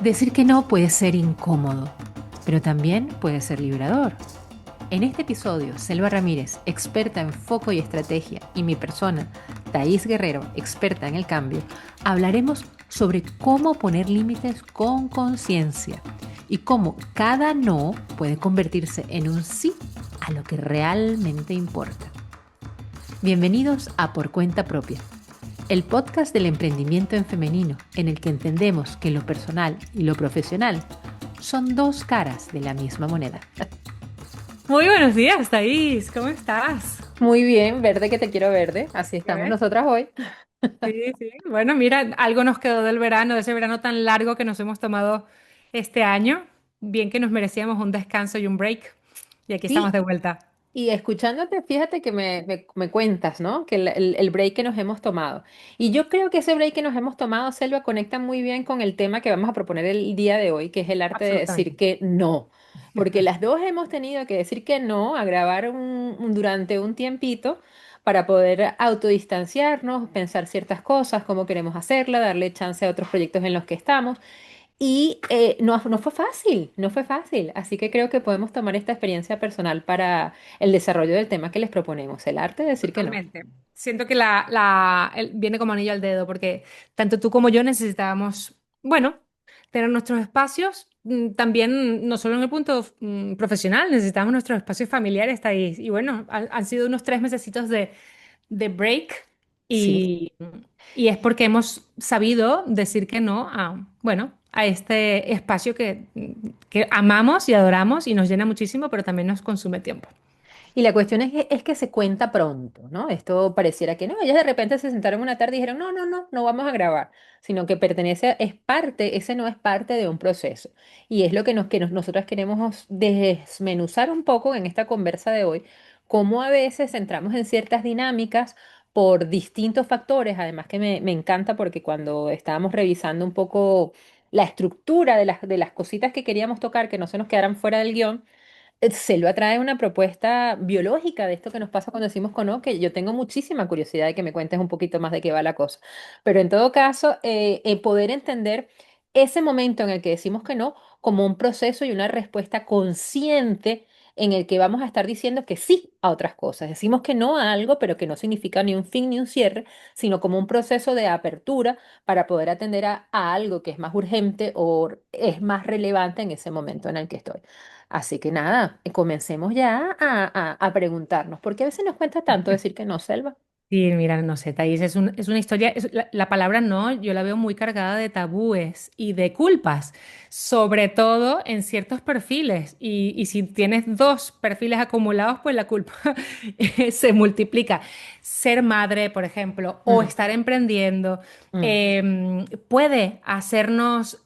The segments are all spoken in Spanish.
Decir que no puede ser incómodo, pero también puede ser liberador. En este episodio, Selva Ramírez, experta en foco y estrategia, y mi persona, Thaís Guerrero, experta en el cambio, hablaremos sobre cómo poner límites con conciencia y cómo cada no puede convertirse en un sí a lo que realmente importa. Bienvenidos a Por Cuenta Propia, el podcast del emprendimiento en femenino, en el que entendemos que lo personal y lo profesional son dos caras de la misma moneda. Muy buenos días, Thais. ¿Cómo estás? Muy bien, verde que te quiero verde. Así estamos ¿Qué? nosotras hoy. Sí, sí. Bueno, mira, algo nos quedó del verano, de ese verano tan largo que nos hemos tomado este año. Bien que nos merecíamos un descanso y un break. Y aquí estamos Sí, de vuelta. y escuchándote, fíjate que me cuentas, ¿no? Que el break que nos hemos tomado. Y yo creo que ese break que nos hemos tomado, Selva, conecta muy bien con el tema que vamos a proponer el día de hoy, que es el arte de decir Absolutamente. que no. Porque las dos hemos tenido que decir que no a grabar durante un tiempito para poder autodistanciarnos, pensar ciertas cosas, cómo queremos hacerla, darle chance a otros proyectos en los que estamos. Y no fue fácil, no fue fácil. Así que creo que podemos tomar esta experiencia personal para el desarrollo del tema que les proponemos, el arte de decir que no. Totalmente. Siento que viene como anillo al dedo, porque tanto tú como yo necesitábamos, bueno, tener nuestros espacios, también no solo en el punto profesional, necesitamos nuestros espacios familiares, Thais. Y bueno, han sido unos 3 mesecitos de break Sí. y es porque hemos sabido decir que no a, bueno, a este espacio que amamos y adoramos y nos llena muchísimo, pero también nos consume tiempo. Y la cuestión es que se cuenta pronto, ¿no? Esto pareciera que no. Ellas de repente se sentaron una tarde y dijeron, no, no, no, no vamos a grabar, sino que pertenece, es parte, ese no es parte de un proceso. Y es lo nosotras queremos desmenuzar un poco en esta conversa de hoy, cómo a veces entramos en ciertas dinámicas por distintos factores, además que me encanta porque cuando estábamos revisando un poco la estructura de las cositas que queríamos tocar, que no se nos quedaran fuera del guión, Selva trae una propuesta biológica de esto que nos pasa cuando decimos que no, que yo tengo muchísima curiosidad de que me cuentes un poquito más de qué va la cosa. Pero en todo caso, poder entender ese momento en el que decimos que no como un proceso y una respuesta consciente en el que vamos a estar diciendo que sí a otras cosas. Decimos que no a algo, pero que no significa ni un fin ni un cierre, sino como un proceso de apertura para poder atender a algo que es más urgente o es más relevante en ese momento en el que estoy. Así que nada, comencemos ya a preguntarnos, ¿por qué a veces nos cuesta tanto decir que no, Selva? Sí, mira, no sé, Thais, es una historia, la palabra no, yo la veo muy cargada de tabúes y de culpas, sobre todo en ciertos perfiles. Y si tienes dos perfiles acumulados, pues la culpa se multiplica. Ser madre, por ejemplo, o Mm, estar emprendiendo, mm. puede hacernos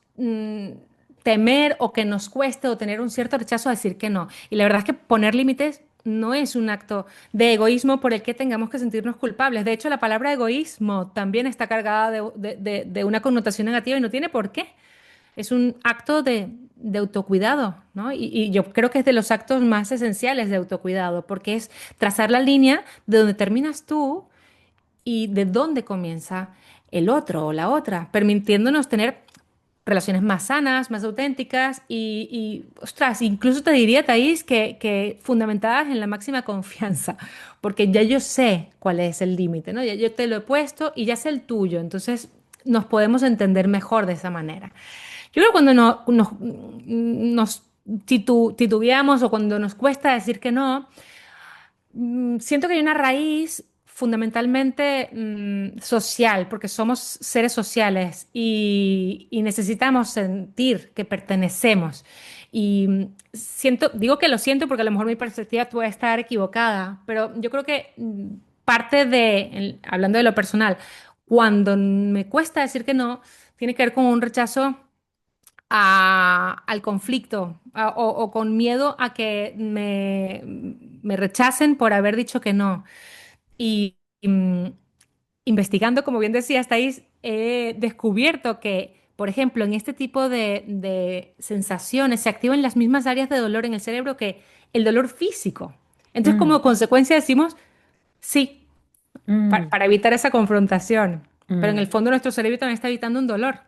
temer o que nos cueste o tener un cierto rechazo a decir que no. Y la verdad es que poner límites no es un acto de egoísmo por el que tengamos que sentirnos culpables. De hecho, la palabra egoísmo también está cargada de una connotación negativa y no tiene por qué. Es un acto de autocuidado, ¿no? Y yo creo que es de los actos más esenciales de autocuidado, porque es trazar la línea de donde terminas tú y de dónde comienza el otro o la otra, permitiéndonos tener relaciones más sanas, más auténticas ostras, incluso te diría, Thaís, que fundamentadas en la máxima confianza, porque ya yo sé cuál es el límite, ¿no? Ya yo te lo he puesto y ya sé el tuyo, entonces nos podemos entender mejor de esa manera. Yo creo que cuando nos titubeamos o cuando nos cuesta decir que no, siento que hay una raíz fundamentalmente social, porque somos seres sociales y necesitamos sentir que pertenecemos. Y digo que lo siento porque a lo mejor mi perspectiva puede estar equivocada, pero yo creo que parte hablando de lo personal, cuando me cuesta decir que no, tiene que ver con un rechazo al conflicto o con miedo a que me rechacen por haber dicho que no. Y investigando, como bien decía, estáis, he descubierto que, por ejemplo, en este tipo de sensaciones se activan las mismas áreas de dolor en el cerebro que el dolor físico. Entonces, Mm, como consecuencia decimos sí, mm, para evitar esa confrontación. Pero en el mm. fondo nuestro cerebro también está evitando un dolor.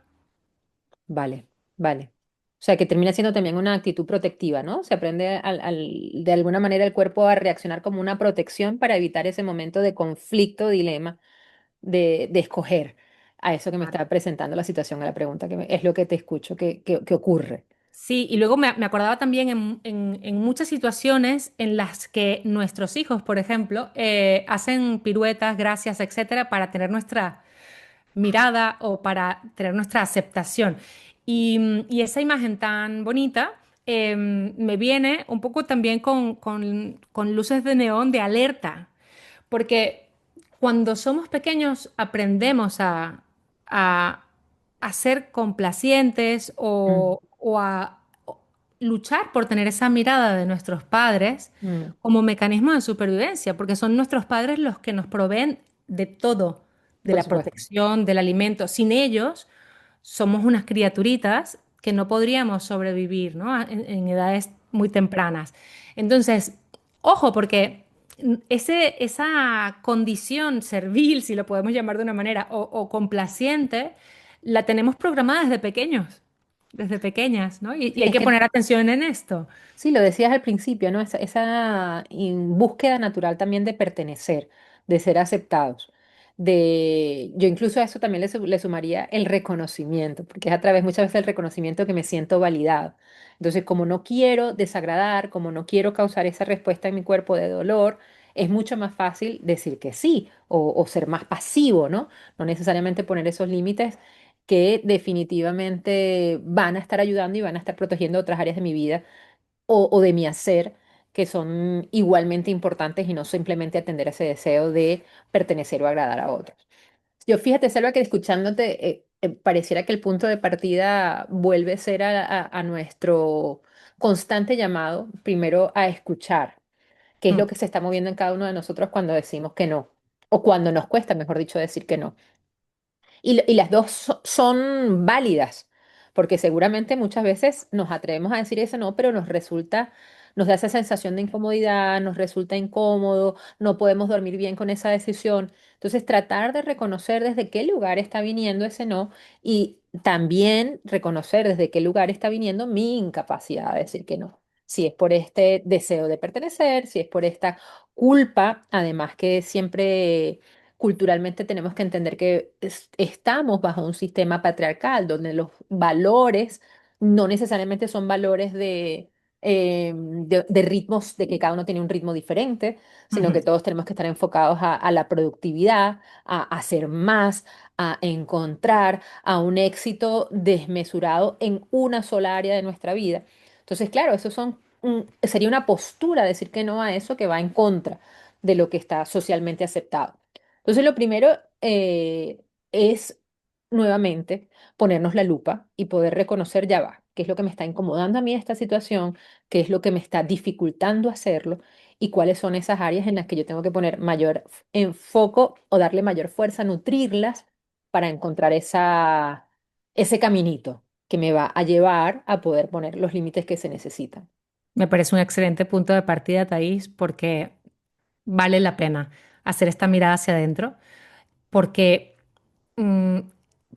Vale. Vale. O sea, que termina siendo también una actitud protectiva, ¿no? Se aprende de alguna manera el cuerpo a reaccionar como una protección para evitar ese momento de conflicto, dilema, de escoger a eso que me está presentando la situación, a la pregunta es lo que te escucho, que ocurre. Sí, y luego me acordaba también en muchas situaciones en las que nuestros hijos, por ejemplo, hacen piruetas, gracias, etcétera, para tener nuestra mirada o para tener nuestra aceptación. Y esa imagen tan bonita me viene un poco también con luces de neón de alerta, porque cuando somos pequeños aprendemos a, a ser complacientes Mm, o a luchar por tener esa mirada de nuestros padres mm, como mecanismo de supervivencia, porque son nuestros padres los que nos proveen de todo, de por la supuesto. protección, del alimento. Sin ellos, somos unas criaturitas que no podríamos sobrevivir, ¿no? En edades muy tempranas. Entonces, ojo, porque esa condición servil, si lo podemos llamar de una manera, o complaciente, la tenemos programada desde pequeños, desde pequeñas, ¿no? Y Sí, hay es que que poner atención en esto. sí, lo decías al principio, ¿no? Búsqueda natural también de pertenecer, de ser aceptados. Yo incluso a eso también le sumaría el reconocimiento, porque es a través muchas veces del reconocimiento que me siento validado. Entonces, como no quiero desagradar, como no quiero causar esa respuesta en mi cuerpo de dolor, es mucho más fácil decir que sí o ser más pasivo, ¿no? No necesariamente poner esos límites que definitivamente van a estar ayudando y van a estar protegiendo otras áreas de mi vida o de mi hacer, que son igualmente importantes y no simplemente atender ese deseo de pertenecer o agradar a otros. Yo fíjate, Selva, que escuchándote, pareciera que el punto de partida vuelve a ser a nuestro constante llamado, primero a escuchar, qué es lo Mm. que se está moviendo en cada uno de nosotros cuando decimos que no, o cuando nos cuesta, mejor dicho, decir que no. Y las dos son válidas, porque seguramente muchas veces nos atrevemos a decir eso no, pero nos da esa sensación de incomodidad, nos resulta incómodo, no podemos dormir bien con esa decisión. Entonces, tratar de reconocer desde qué lugar está viniendo ese no y también reconocer desde qué lugar está viniendo mi incapacidad de decir que no. Si es por este deseo de pertenecer, si es por esta culpa, además que siempre culturalmente tenemos que entender que estamos bajo un sistema patriarcal donde los valores no necesariamente son valores de ritmos, de que cada uno tiene un ritmo diferente, sino que Ujú. todos tenemos que estar enfocados a la productividad, a hacer más, a encontrar, a un éxito desmesurado en una sola área de nuestra vida. Entonces, claro, sería una postura decir que no a eso que va en contra de lo que está socialmente aceptado. Entonces, lo primero es nuevamente ponernos la lupa y poder reconocer ya va, qué es lo que me está incomodando a mí esta situación, qué es lo que me está dificultando hacerlo y cuáles son esas áreas en las que yo tengo que poner mayor enfoco o darle mayor fuerza, nutrirlas para encontrar ese caminito que me va a llevar a poder poner los límites que se necesitan. Me parece un excelente punto de partida, Thais, porque vale la pena hacer esta mirada hacia adentro, porque mm,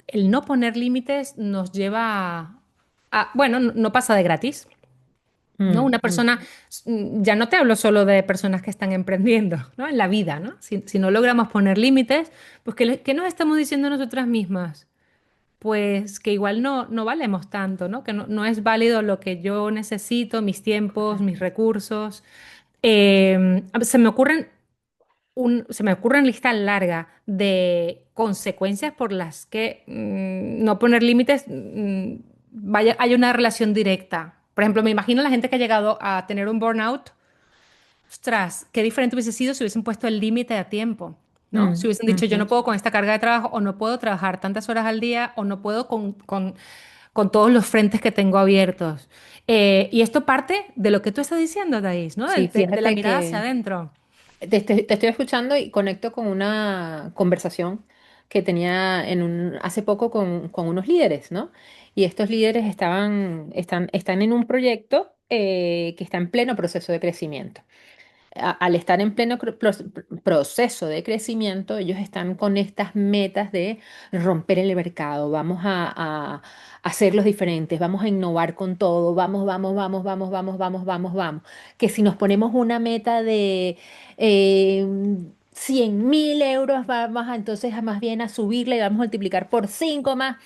el no poner límites nos lleva bueno, no pasa de gratis, ¿no? Mm, Una mm. persona, ya no te hablo solo de personas que están emprendiendo, ¿no? En la vida, ¿no? Si no logramos poner límites, pues ¿qué nos estamos diciendo nosotras mismas? Pues que igual no valemos tanto, ¿no? Que no es válido lo que yo necesito, mis tiempos, mis recursos. Se me ocurren lista larga de consecuencias por las que no poner límites hay una relación directa. Por ejemplo, me imagino la gente que ha llegado a tener un burnout. Ostras, qué diferente hubiese sido si hubiesen puesto el límite a tiempo, ¿no? Si Mm, hubiesen dicho, yo ujú. no puedo con esta carga de trabajo, o no puedo trabajar tantas horas al día, o no puedo con todos los frentes que tengo abiertos. Y esto parte de lo que tú estás diciendo, Thais, ¿no? Sí, De la fíjate mirada hacia que adentro. te estoy escuchando y conecto con una conversación que tenía hace poco con unos líderes, ¿no? Y estos líderes están en un proyecto que está en pleno proceso de crecimiento. al estar en pleno proceso de crecimiento, ellos están con estas metas de romper el mercado, vamos a hacerlos diferentes, vamos a innovar con todo, vamos, vamos, vamos, vamos, vamos, vamos, vamos, vamos. Que si nos ponemos una meta de 100.000 euros, vamos entonces más bien a subirle y vamos a multiplicar por 5 más.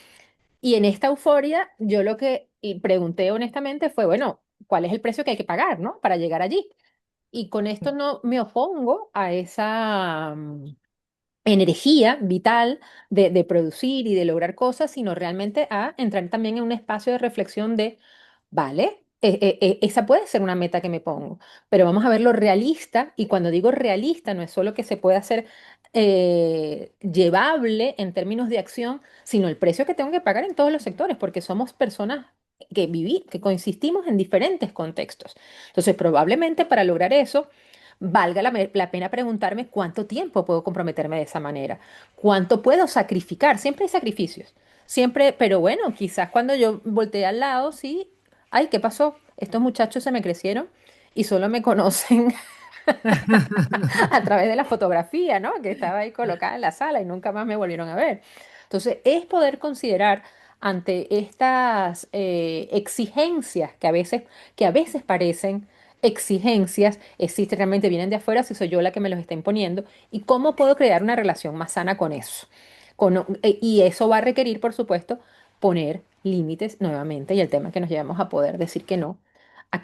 Y en esta euforia, yo lo que y pregunté honestamente fue, bueno, ¿cuál es el precio que hay que pagar, ¿no? Para llegar allí. Y con esto no me opongo a esa energía vital de producir y de lograr cosas, sino realmente a entrar también en un espacio de reflexión de, vale, esa puede ser una meta que me pongo, pero vamos a verlo realista. Y cuando digo realista, no es solo que se pueda hacer llevable en términos de acción, sino el precio que tengo que pagar en todos los sectores, porque somos personas que coexistimos en diferentes contextos. Entonces, probablemente para lograr eso, valga la pena preguntarme cuánto tiempo puedo comprometerme de esa manera, cuánto puedo sacrificar. Siempre hay sacrificios, siempre, pero bueno, quizás cuando yo volteé al lado, sí, ay, ¿qué pasó? Estos muchachos se me crecieron y solo me conocen a través de la fotografía, ¿no? Que estaba ahí colocada en la sala y nunca más me volvieron a ver. Entonces, es poder considerar ante estas exigencias que a veces parecen exigencias, si realmente vienen de afuera, si soy yo la que me los está imponiendo, y cómo puedo crear una relación más sana con eso. Y eso va a requerir, por supuesto, poner límites nuevamente, y el tema que nos llevamos a poder decir que no, a,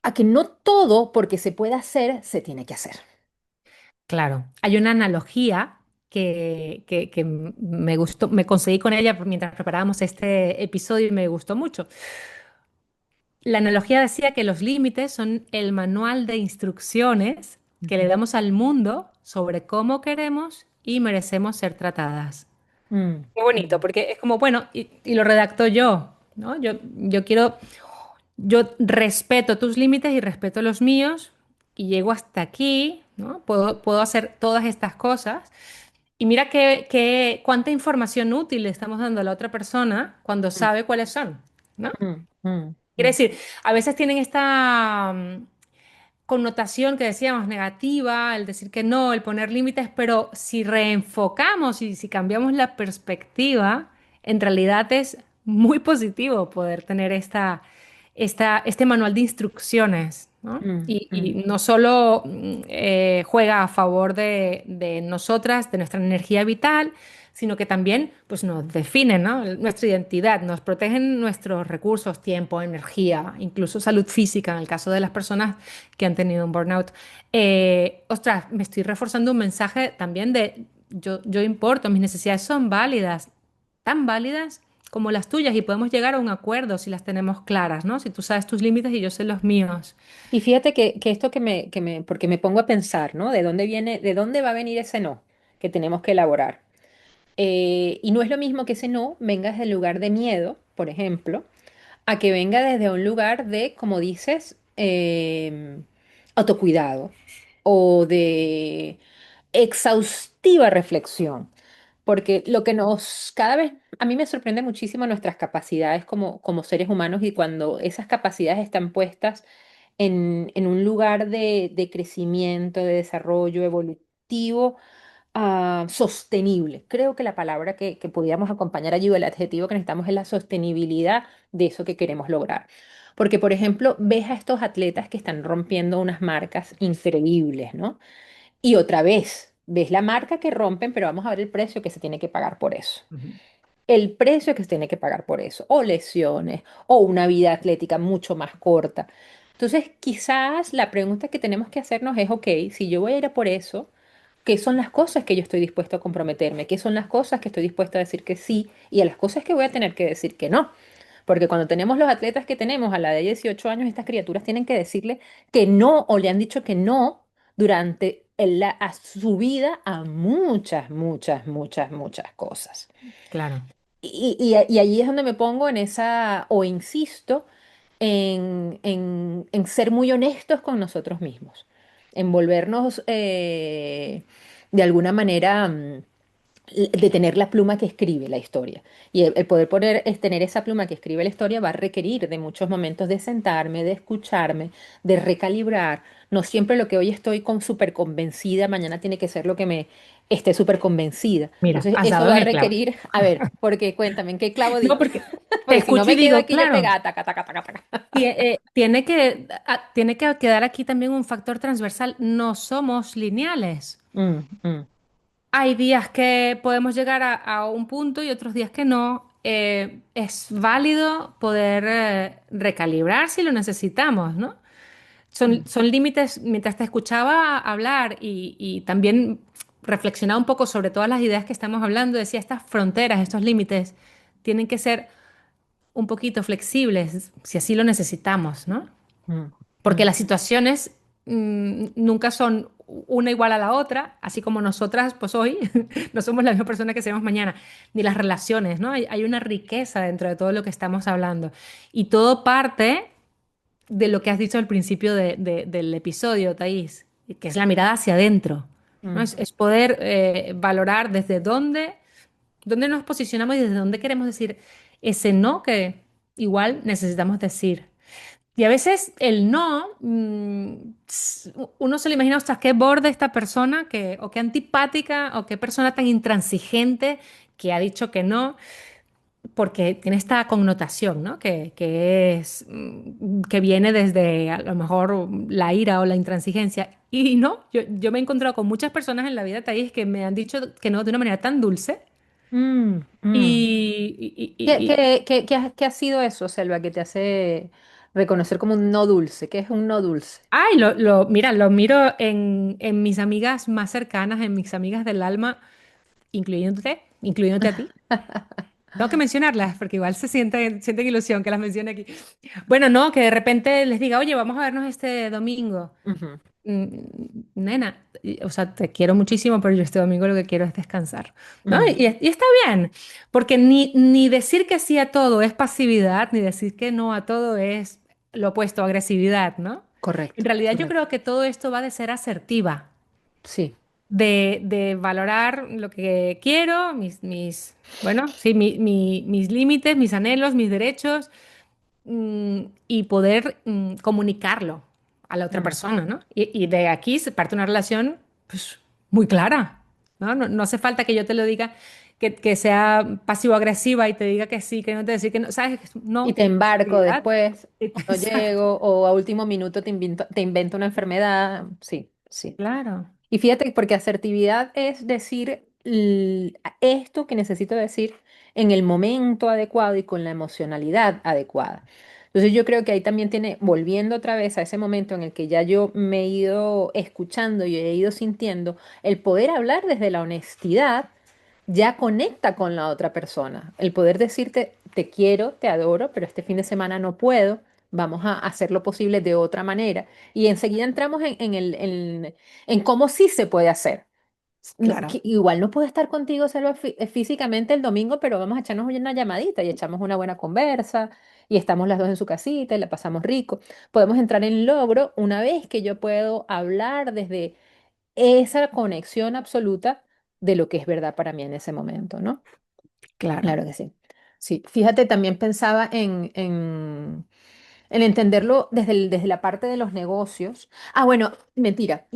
a que no todo porque se puede hacer se tiene que hacer. Claro, hay una analogía que me gustó, me conseguí con ella mientras preparábamos este episodio y me gustó mucho. La analogía decía que los límites son el manual de instrucciones que le Ujú. damos al mundo sobre cómo queremos y merecemos ser tratadas. Mm, Qué bonito, mm, porque es como, bueno, y lo redacto yo, ¿no? Yo quiero, yo respeto tus límites y respeto los míos y llego hasta aquí, ¿no? Puedo hacer todas estas cosas. Y mira cuánta información útil le estamos dando a la otra persona cuando mm, sabe cuáles son, ¿no? mm, mm, Quiere mm, decir, a veces tienen esta connotación que decíamos negativa, el decir que no, el poner límites, pero si reenfocamos y si cambiamos la perspectiva, en realidad es muy positivo poder tener este manual de instrucciones, ¿no? mm, mm. Y no solo juega a favor de nosotras, de nuestra energía vital, sino que también pues, nos definen, ¿no? Nuestra identidad, nos protegen nuestros recursos, tiempo, energía, incluso salud física en el caso de las personas que han tenido un burnout. Ostras, me estoy reforzando un mensaje también de yo importo, mis necesidades son válidas, tan válidas como las tuyas y podemos llegar a un acuerdo si las tenemos claras, ¿no? Si tú sabes tus límites y yo sé los míos. Y fíjate que esto porque me pongo a pensar, ¿no? ¿De dónde viene, de dónde va a venir ese no que tenemos que elaborar? Y no es lo mismo que ese no venga desde el lugar de miedo, por ejemplo, a que venga desde un lugar de, como dices, autocuidado o de exhaustiva reflexión. Porque lo que cada vez, a mí me sorprende muchísimo nuestras capacidades como seres humanos y cuando esas capacidades están puestas en un lugar de crecimiento, de desarrollo evolutivo, sostenible. Creo que la palabra que podríamos acompañar allí o el adjetivo que necesitamos es la sostenibilidad de eso que queremos lograr. Porque, por ejemplo, ves a estos atletas que están rompiendo unas marcas increíbles, ¿no? Y otra vez, ves la marca que rompen, pero vamos a ver el precio que se tiene que pagar por eso. Ujú. El precio que se tiene que pagar por eso, o lesiones, o una vida atlética mucho más corta. Entonces, quizás la pregunta que tenemos que hacernos es, ok, si yo voy a ir a por eso, ¿qué son las cosas que yo estoy dispuesto a comprometerme? ¿Qué son las cosas que estoy dispuesto a decir que sí y a las cosas que voy a tener que decir que no? Porque cuando tenemos los atletas que tenemos a la de 18 años, estas criaturas tienen que decirle que no o le han dicho que no durante a su vida a muchas, muchas, muchas, muchas cosas. Claro. Y allí es donde me pongo en esa, o insisto, en ser muy honestos con nosotros mismos, en volvernos de alguna manera de tener la pluma que escribe la historia. Y el poder poner, es tener esa pluma que escribe la historia va a requerir de muchos momentos de sentarme, de escucharme, de recalibrar. No siempre lo que hoy estoy con súper convencida, mañana tiene que ser lo que me esté súper convencida. Mira, Entonces, has eso dado va en a el clavo. requerir, a ver, porque cuéntame, ¿en qué clavo No, di? porque te Porque si no escucho y me quedo digo, aquí yo claro, pegada, taca, taca, taca, taca. tiene que quedar aquí también un factor transversal. No somos lineales. Mm, mm, Hay días que podemos llegar a un punto y otros días que no. Es válido poder recalibrar si lo necesitamos, ¿no? mm, Son límites, mientras te escuchaba hablar y también reflexionaba un poco sobre todas las ideas que estamos hablando, decía, estas fronteras, estos límites, tienen que ser un poquito flexibles si así lo necesitamos, ¿no? mm, Porque mm, las situaciones nunca son una igual a la otra, así como nosotras, pues hoy, no somos la misma persona que seremos mañana, ni las relaciones, ¿no? Hay una riqueza dentro de todo lo que estamos hablando. Y todo parte de lo que has dicho al principio del episodio, Thais, que es la mirada hacia adentro, ¿no? mm, Es poder valorar desde dónde nos posicionamos y desde dónde queremos decir ese no que igual necesitamos decir. Y a veces el no, uno se lo imagina, ostras, qué borde esta persona, o qué antipática, o qué persona tan intransigente que ha dicho que no, porque tiene esta connotación, ¿no? Que viene desde a lo mejor la ira o la intransigencia. Y no, yo me he encontrado con muchas personas en la vida, Thais, que me han dicho que no de una manera tan dulce. mm, mm. Y, y- ¿Qué, y- y- qué ha sido eso, Selva, que te hace reconocer como un no dulce? ¿Qué es un no dulce? Ay, mira, lo miro en mis amigas más cercanas, en mis amigas del alma, incluyéndote a ti. Tengo que mencionarlas porque igual sienten ilusión que las mencione aquí. Bueno, no, que de repente les diga, oye, vamos a vernos este domingo. Ujú, Mm, Nena, o sea, te quiero muchísimo, pero yo este domingo lo que quiero es descansar, ¿no? mm, Y está bien, porque ni decir que sí a todo es pasividad, ni decir que no a todo es lo opuesto, agresividad, ¿no? En correcto, realidad yo correcto. creo que todo esto va de ser asertiva, Sí. de valorar lo que quiero, bueno, sí, mis límites, mis anhelos, mis derechos, y poder comunicarlo a la otra Mm, persona, ¿no? Y de aquí se parte una relación, pues, muy clara, ¿no? No hace falta que yo te lo diga, que sea pasivo-agresiva y te diga que sí, que no te decir que no, ¿sabes? y No, te embarco pasividad. después, o no Exacto. llego, o a último minuto te invento una enfermedad. Sí, sí. Claro, Y fíjate, porque asertividad es decir esto que necesito decir en el momento adecuado y con la emocionalidad adecuada. Entonces yo creo que ahí también tiene, volviendo otra vez a ese momento en el que ya yo me he ido escuchando y he ido sintiendo, el poder hablar desde la honestidad ya conecta con la otra persona. El poder decirte, te quiero, te adoro, pero este fin de semana no puedo, vamos a hacer lo posible de otra manera. Y enseguida entramos en cómo sí se puede hacer. claro. Que igual no puedo estar contigo, Selva, físicamente el domingo, pero vamos a echarnos una llamadita y echamos una buena conversa y estamos las dos en su casita y la pasamos rico. Podemos entrar en logro una vez que yo puedo hablar desde esa conexión absoluta de lo que es verdad para mí en ese momento, ¿no? Claro. Claro que sí. Sí, fíjate, también pensaba en entenderlo desde la parte de los negocios. Ah, bueno, mentira,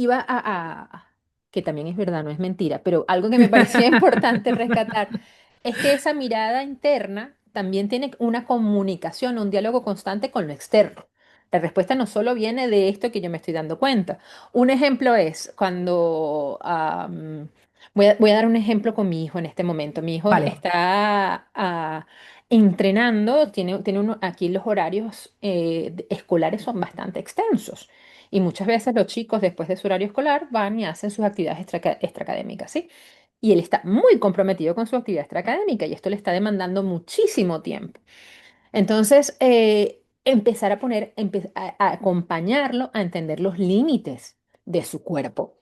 que también es verdad, no es mentira, pero algo que me parecía importante rescatar es que esa mirada interna también tiene una comunicación, un diálogo constante con lo externo. La respuesta no solo viene de esto que yo me estoy dando cuenta. Un ejemplo es cuando, voy a dar un ejemplo con mi hijo en este momento. Mi hijo Vale. está entrenando, aquí los horarios escolares son bastante extensos y muchas veces los chicos después de su horario escolar van y hacen sus actividades extraacadémicas, ¿sí? Y él está muy comprometido con su actividad extraacadémica y esto le está demandando muchísimo tiempo. Entonces, empezar a a acompañarlo a entender los límites de su cuerpo,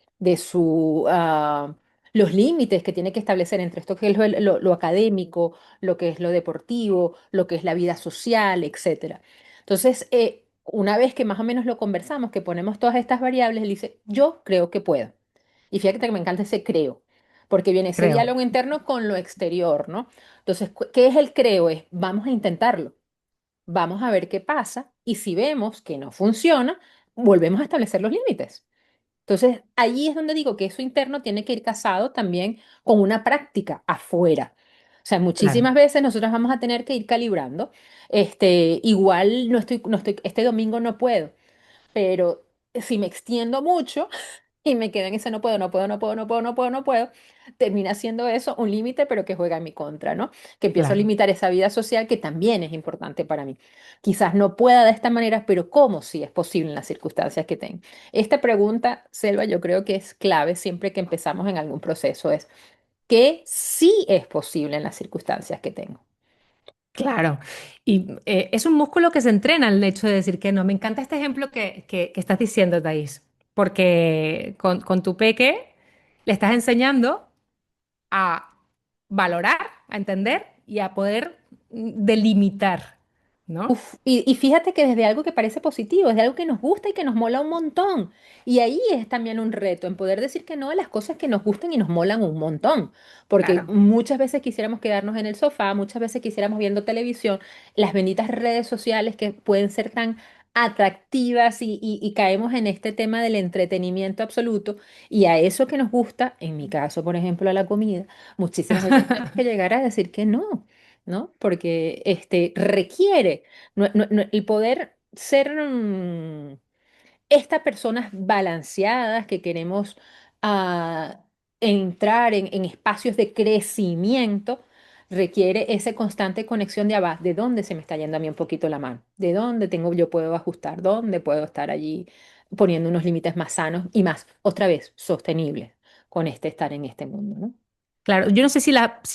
los límites que tiene que establecer entre esto que es lo académico, lo que es lo deportivo, lo que es la vida social, etcétera. Entonces, una vez que más o menos lo conversamos, que ponemos todas estas variables, él dice, yo creo que puedo. Y fíjate que me encanta ese creo, porque viene ese creo. diálogo interno con lo exterior, ¿no? Entonces, ¿qué es el creo? Es vamos a intentarlo, vamos a ver qué pasa y si vemos que no funciona, volvemos a establecer los límites. Entonces, allí es donde digo que eso interno tiene que ir casado también con una práctica afuera. O sea, Claro, muchísimas veces nosotros vamos a tener que ir calibrando. Igual este domingo no puedo, pero si me extiendo mucho y me quedo en ese no puedo, no puedo, no puedo, no puedo, no puedo, no puedo, termina siendo eso un límite, pero que juega en mi contra, ¿no? Que empiezo a claro. limitar esa vida social que también es importante para mí. Quizás no pueda de esta manera, pero ¿cómo sí es posible en las circunstancias que tengo? Esta pregunta, Selva, yo creo que es clave siempre que empezamos en algún proceso, es ¿qué sí es posible en las circunstancias que tengo? Claro, y es un músculo que se entrena el hecho de decir que no. Me encanta este ejemplo que estás diciendo, Thais, porque con tu peque le estás enseñando a valorar, a entender y a poder delimitar, ¿no? Uf, y fíjate que desde algo que parece positivo, desde algo que nos gusta y que nos mola un montón. Y ahí es también un reto en poder decir que no a las cosas que nos gustan y nos molan un montón. Porque Claro. muchas veces quisiéramos quedarnos en el sofá, muchas veces quisiéramos viendo televisión, las benditas redes sociales que pueden ser tan atractivas y caemos en este tema del entretenimiento absoluto. Y a eso que nos gusta, en mi caso, por ejemplo, a la comida, muchísimas veces tenemos que llegar a decir que no. ¿No? Porque requiere el poder ser estas personas balanceadas que queremos entrar en espacios de crecimiento, requiere esa constante conexión de abajo, de dónde se me está yendo a mí un poquito la mano, de dónde yo puedo ajustar, dónde puedo estar allí poniendo unos límites más sanos y más, otra vez, sostenibles con estar en este mundo, ¿no? Claro, yo no sé si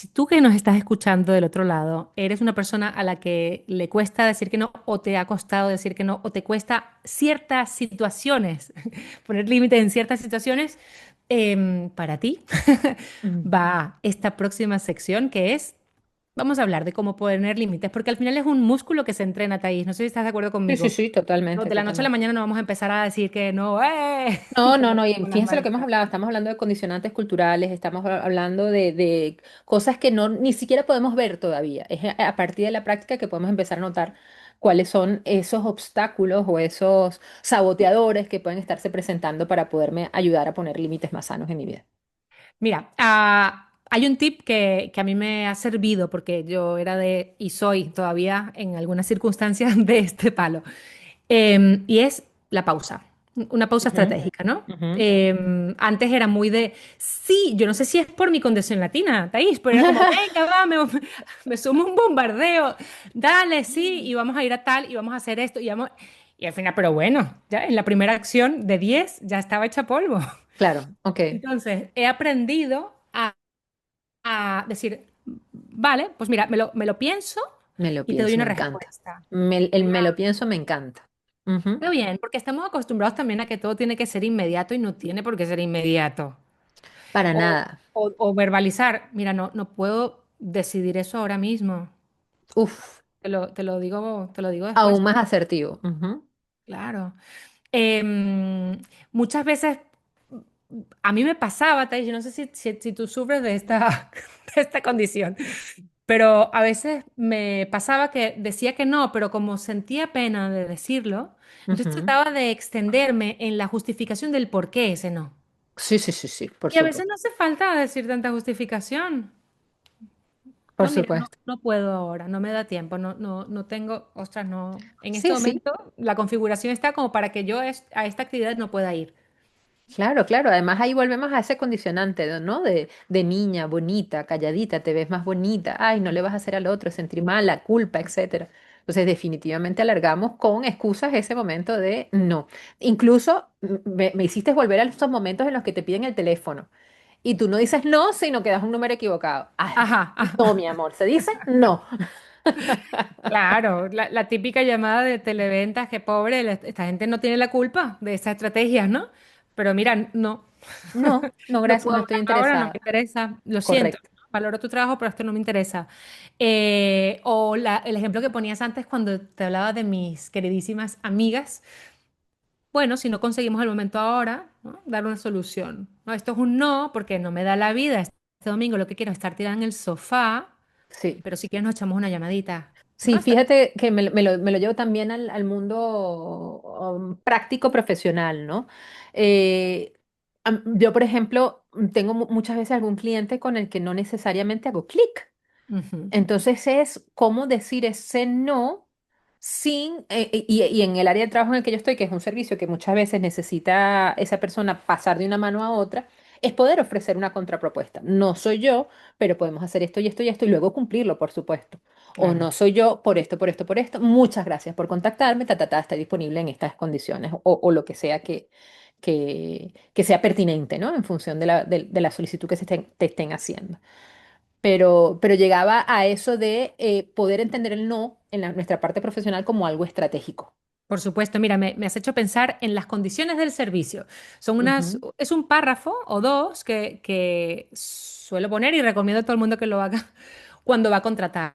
tú que nos estás escuchando del otro lado eres una persona a la que le cuesta decir que no o te ha costado decir que no o te cuesta ciertas situaciones, poner límites en ciertas situaciones, para ti Mm. va esta próxima sección que es, vamos a hablar de cómo poner límites, porque al final es un músculo que se entrena, Thaís. No sé si estás de acuerdo Sí, sí, conmigo. sí, No, totalmente, de la noche a la totalmente. mañana no vamos a empezar a decir que no, No, no, como, no, y como las fíjense lo que hemos maestras. hablado, estamos hablando de condicionantes culturales, estamos hablando de cosas que no ni siquiera podemos ver todavía. Es a partir de la práctica que podemos empezar a notar cuáles son esos obstáculos o esos saboteadores que pueden estarse presentando para poderme ayudar a poner límites más sanos en mi vida. Mira, hay un tip que a mí me ha servido porque yo era de, y soy todavía en algunas circunstancias de este palo. Y es la pausa, una pausa Ujú, estratégica, ¿no? ujú. Antes era muy de, sí, yo no sé si es por mi condición latina, Thaís, pero era como, venga, va, me sumo un bombardeo, dale, sí, y vamos a ir a tal, y vamos a hacer esto, y al final, pero bueno, ya en la primera acción de 10 ya estaba hecha polvo. Claro, ok, Entonces, he aprendido a decir, vale, pues mira, me lo pienso me lo y te doy pienso, una me encanta. respuesta. Me lo pienso, me encanta. Ujú. Está bien, porque estamos acostumbrados también a que todo tiene que ser inmediato y no tiene por qué ser inmediato. Para O, nada. o verbalizar, mira, no puedo decidir eso ahora mismo. Uf, Te lo digo después. aún más asertivo. Ujú, Claro. Muchas veces a mí me pasaba, Thais, yo no sé si tú sufres de esta, de esta condición, pero a veces me pasaba que decía que no, pero como sentía pena de decirlo, entonces ujú. trataba de extenderme en la justificación del por qué ese no. Sí, sí, sí, sí, por Y a veces supuesto. no hace falta decir tanta justificación. Por No, mira, no, supuesto. no puedo ahora, no me da tiempo, no tengo, ostras, no. En este Sí, sí, momento la configuración está como para que yo a esta actividad no pueda ir. claro, claro. Además ahí volvemos a ese condicionante, ¿no? De niña, bonita, calladita, te ves más bonita, ay, no le vas a hacer al otro, sentir mal, la culpa, etcétera. Entonces definitivamente alargamos con excusas ese momento de no. Incluso me hiciste volver a esos momentos en los que te piden el teléfono y tú no dices no, sino que das un número equivocado. Ay, Ajá, no, ajá. mi amor, se dice no. Claro, la típica llamada de televentas, que pobre, esta gente no tiene la culpa de esas estrategias, ¿no? Pero mira, no, No, no, no gracias, puedo no estoy hablar ahora, no me interesada. interesa, lo siento, Correcto. valoro tu trabajo, pero esto no me interesa. O el ejemplo que ponías antes cuando te hablaba de mis queridísimas amigas, bueno, si no conseguimos el momento ahora, ¿no? Dar una solución. No, esto es un no porque no me da la vida este domingo lo que quiero es estar tirada en el sofá, Sí. pero si quieres nos echamos una llamadita, ¿no? Sí, fíjate que me lo llevo también al mundo práctico profesional, ¿no? Yo, por ejemplo, tengo muchas veces algún cliente con el que no necesariamente hago clic. Ujú, Entonces es cómo decir ese no sin, y en el área de trabajo en el que yo estoy, que es un servicio que muchas veces necesita esa persona pasar de una mano a otra, es poder ofrecer una contrapropuesta. No soy yo, pero podemos hacer esto y esto y esto y luego cumplirlo, por supuesto. O claro, no soy yo por esto, por esto, por esto. Muchas gracias por contactarme, está disponible en estas condiciones o lo que sea que sea pertinente, ¿no? En función de la solicitud que te estén haciendo. Pero llegaba a eso de poder entender el no en nuestra parte profesional como algo estratégico. por supuesto. Mira, me has hecho pensar en las condiciones del servicio. Ujú. Es un párrafo o dos que suelo poner y recomiendo a todo el mundo que lo haga cuando va a contratar,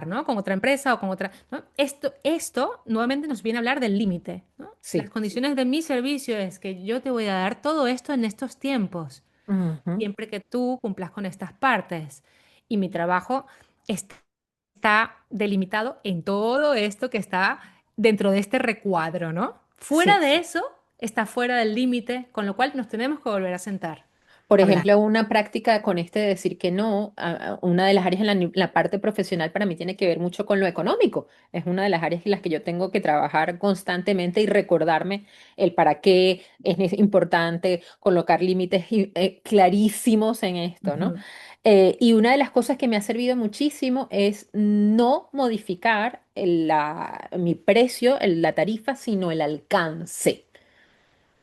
¿no? Con otra empresa o con otra, ¿no? Esto nuevamente nos viene a hablar del límite, ¿no? Las Sí. condiciones de mi servicio es que yo te voy a dar todo esto en estos tiempos, Ujú. siempre que tú cumplas con estas partes. Y mi trabajo está delimitado en todo esto que está dentro de este recuadro, ¿no? Fuera Sí. de eso, está fuera del límite, con lo cual nos tenemos que volver a sentar, Por a hablar. ejemplo, una práctica con este de decir que no, una de las áreas en la parte profesional para mí tiene que ver mucho con lo económico. Es una de las áreas en las que yo tengo que trabajar constantemente y recordarme el para qué es importante colocar límites clarísimos en esto, ¿no? Ujú. Y una de las cosas que me ha servido muchísimo es no modificar mi precio, la tarifa, sino el alcance.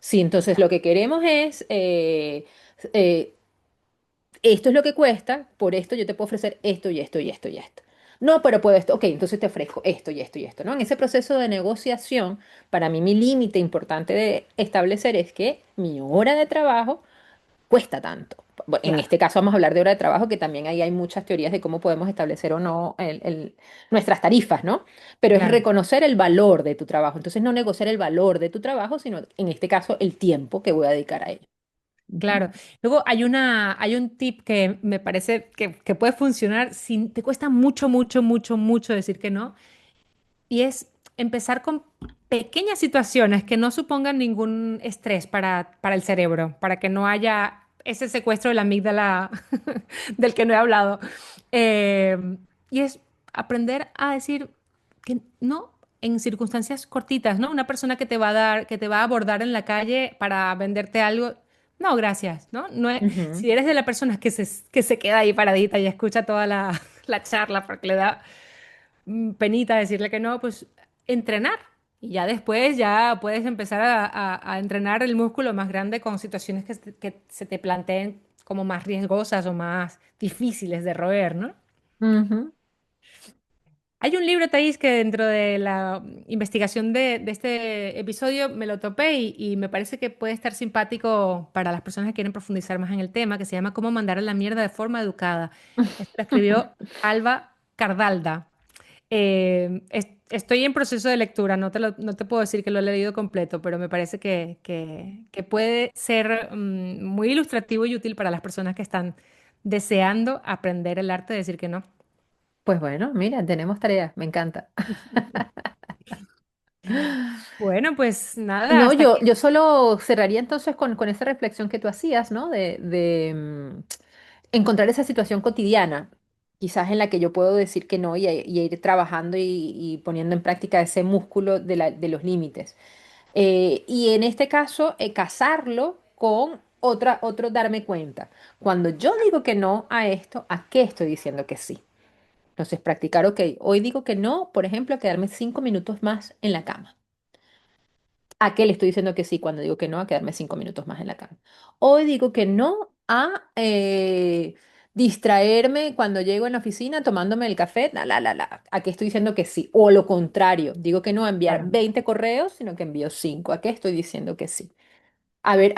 Sí, entonces lo que queremos es eh, esto es lo que cuesta, por esto yo te puedo ofrecer esto y esto y esto y esto. No, pero puedo esto, ok, entonces te ofrezco esto y esto y esto, ¿no? En ese proceso de negociación, para mí mi límite importante de establecer es que mi hora de trabajo cuesta tanto. Bueno, en Claro, este caso vamos a hablar de hora de trabajo, que también ahí hay muchas teorías de cómo podemos establecer o no nuestras tarifas, ¿no? Pero es claro. reconocer el valor de tu trabajo. Entonces no negociar el valor de tu trabajo, sino en este caso el tiempo que voy a dedicar a ello. Ujú. Claro. Luego hay un tip que me parece que puede funcionar sin, te cuesta mucho, mucho, mucho, mucho decir que no, y es empezar con pequeñas situaciones que no supongan ningún estrés para el cerebro, para que no haya ese secuestro de la amígdala del que no he hablado. Eh, y es aprender a decir que no en circunstancias cortitas, ¿no? Una persona que te va a dar, que te va a abordar en la calle para venderte algo. No, gracias, ¿no? Ujú. Si eres de la persona que se queda ahí paradita y escucha toda la charla porque le da penita decirle que no, pues entrenar. Y ya después ya puedes empezar a entrenar el músculo más grande con situaciones que se te planteen como más riesgosas o más difíciles de roer, ¿no? Ujú. Hay un libro, Thais, que dentro de la investigación de este episodio me lo topé y me parece que puede estar simpático para las personas que quieren profundizar más en el tema, que se llama Cómo mandar a la mierda de forma educada. Esto lo escribió Alba Cardalda. Estoy en proceso de lectura, no te puedo decir que lo he leído completo, pero me parece que puede ser muy ilustrativo y útil para las personas que están deseando aprender el arte de decir que no. Pues bueno, mira, tenemos tareas, me encanta. Bueno, pues nada, No, hasta aquí. yo solo cerraría entonces con esa reflexión que tú hacías, ¿no? De encontrar esa situación cotidiana, quizás en la que yo puedo decir que no y ir trabajando y poniendo en práctica ese músculo de los límites. Y en este caso, casarlo con otro darme cuenta. Cuando yo digo que no a esto, ¿a qué estoy diciendo que sí? Entonces, practicar, ok, hoy digo que no, por ejemplo, a quedarme 5 minutos más en la cama. ¿A qué le estoy diciendo que sí cuando digo que no a quedarme 5 minutos más en la cama? Hoy digo que no a distraerme cuando llego en la oficina tomándome el café, la. ¿A qué estoy diciendo que sí? O lo contrario, digo que no a enviar Claro, 20 correos, sino que envío 5. ¿A qué estoy diciendo que sí? A ver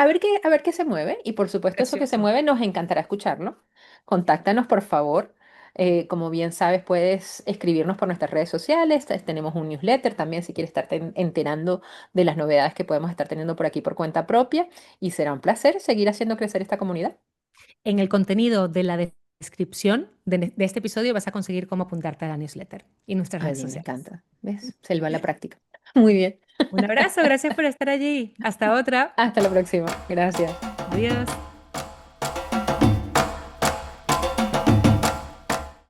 qué se mueve. Y por supuesto, eso que se precioso. mueve nos encantará escucharlo. Contáctanos, por favor. Como bien sabes, puedes escribirnos por nuestras redes sociales. Tenemos un newsletter también si quieres estarte enterando de las novedades que podemos estar teniendo por aquí por cuenta propia. Y será un placer seguir haciendo crecer esta comunidad. En el contenido de la descripción de este episodio vas a conseguir cómo apuntarte a la newsletter y nuestras redes Ay, me sociales. encanta. ¿Ves? Se va a la práctica. Muy bien. Un abrazo, gracias por estar allí. Hasta otra. Hasta la próxima. Gracias. Adiós.